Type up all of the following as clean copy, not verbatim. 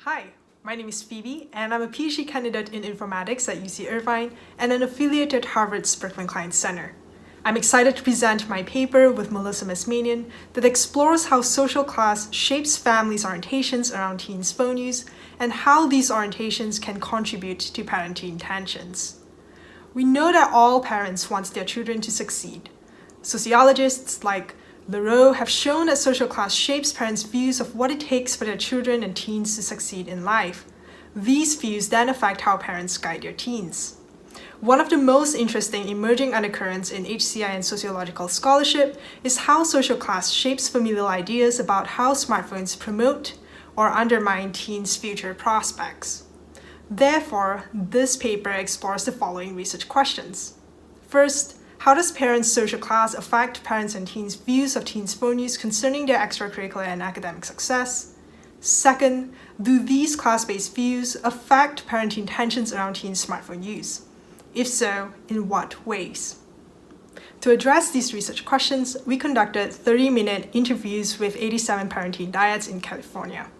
Hi, my name is Phoebe, and I'm a PhD candidate in informatics at UC Irvine and an affiliate at Harvard's Berkman Klein Center. I'm excited to present my paper with Melissa Mazmanian that explores how social class shapes families' orientations around teens' phone use and how these orientations can contribute to parenting tensions. We know that all parents want their children to succeed. Sociologists like Leroux have shown that social class shapes parents' views of what it takes for their children and teens to succeed in life. These views then affect how parents guide their teens. One of the most interesting emerging undercurrents in HCI and sociological scholarship is how social class shapes familial ideas about how smartphones promote or undermine teens' future prospects. Therefore, this paper explores the following research questions. First, how does parents' social class affect parents and teens' views of teens' phone use concerning their extracurricular and academic success? Second, do these class-based views affect parenting tensions around teens' smartphone use? If so, in what ways? To address these research questions, we conducted 30-minute interviews with 87 parenting dyads in California.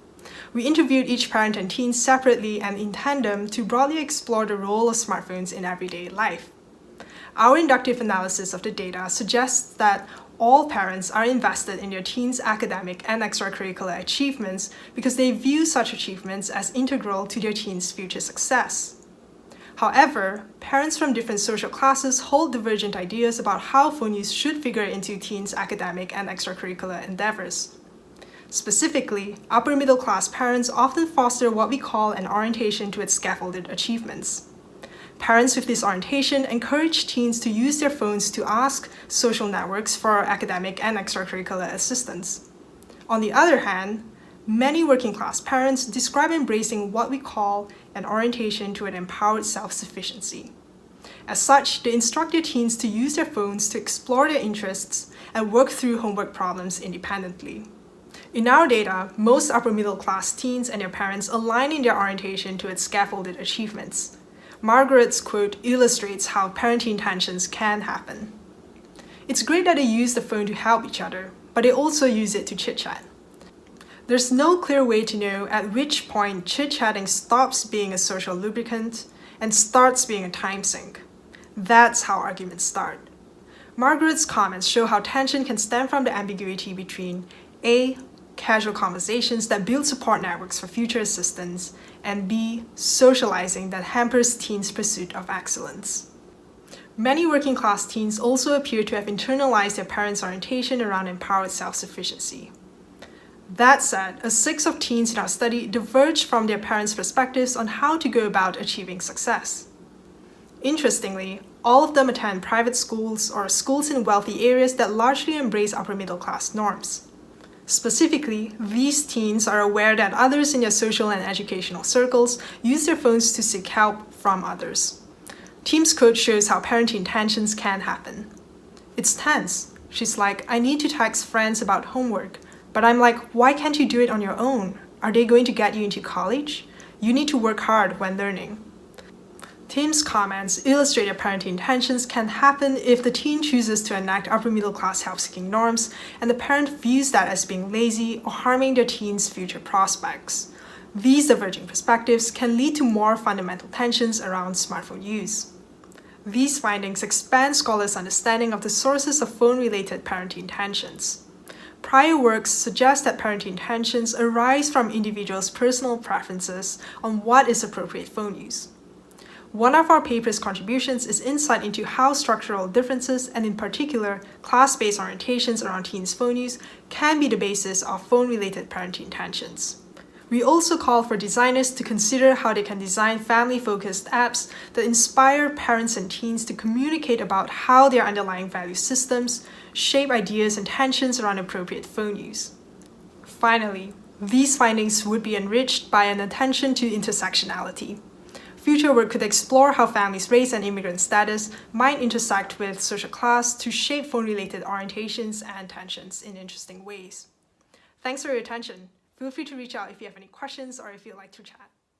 We interviewed each parent and teen separately and in tandem to broadly explore the role of smartphones in everyday life. Our inductive analysis of the data suggests that all parents are invested in their teens' academic and extracurricular achievements because they view such achievements as integral to their teens' future success. However, parents from different social classes hold divergent ideas about how phone use should figure into teens' academic and extracurricular endeavors. Specifically, upper middle class parents often foster what we call an orientation towards scaffolded achievements. Parents with this orientation encourage teens to use their phones to ask social networks for academic and extracurricular assistance. On the other hand, many working-class parents describe embracing what we call an orientation toward empowered self-sufficiency. As such, they instruct their teens to use their phones to explore their interests and work through homework problems independently. In our data, most upper-middle-class teens and their parents align in their orientation towards scaffolded achievements. Margaret's quote illustrates how parenting tensions can happen. It's great that they use the phone to help each other, but they also use it to chit-chat. There's no clear way to know at which point chit-chatting stops being a social lubricant and starts being a time sink. That's how arguments start. Margaret's comments show how tension can stem from the ambiguity between A, casual conversations that build support networks for future assistance, and B, socializing that hampers teens' pursuit of excellence. Many working-class teens also appear to have internalized their parents' orientation around empowered self-sufficiency. That said, a sixth of teens in our study diverged from their parents' perspectives on how to go about achieving success. Interestingly, all of them attend private schools or schools in wealthy areas that largely embrace upper-middle-class norms. Specifically, these teens are aware that others in their social and educational circles use their phones to seek help from others. Team's quote shows how parenting tensions can happen. It's tense. She's like, I need to text friends about homework, but I'm like, why can't you do it on your own? Are they going to get you into college? You need to work hard when learning. Tim's comments illustrate that parenting tensions can happen if the teen chooses to enact upper-middle-class help-seeking norms and the parent views that as being lazy or harming their teen's future prospects. These diverging perspectives can lead to more fundamental tensions around smartphone use. These findings expand scholars' understanding of the sources of phone-related parenting tensions. Prior works suggest that parenting tensions arise from individuals' personal preferences on what is appropriate phone use. One of our paper's contributions is insight into how structural differences, and in particular, class-based orientations around teens' phone use, can be the basis of phone-related parenting tensions. We also call for designers to consider how they can design family-focused apps that inspire parents and teens to communicate about how their underlying value systems shape ideas and tensions around appropriate phone use. Finally, these findings would be enriched by an attention to intersectionality. Future work could explore how families' race and immigrant status might intersect with social class to shape phone-related orientations and tensions in interesting ways. Thanks for your attention. Feel free to reach out if you have any questions or if you'd like to chat.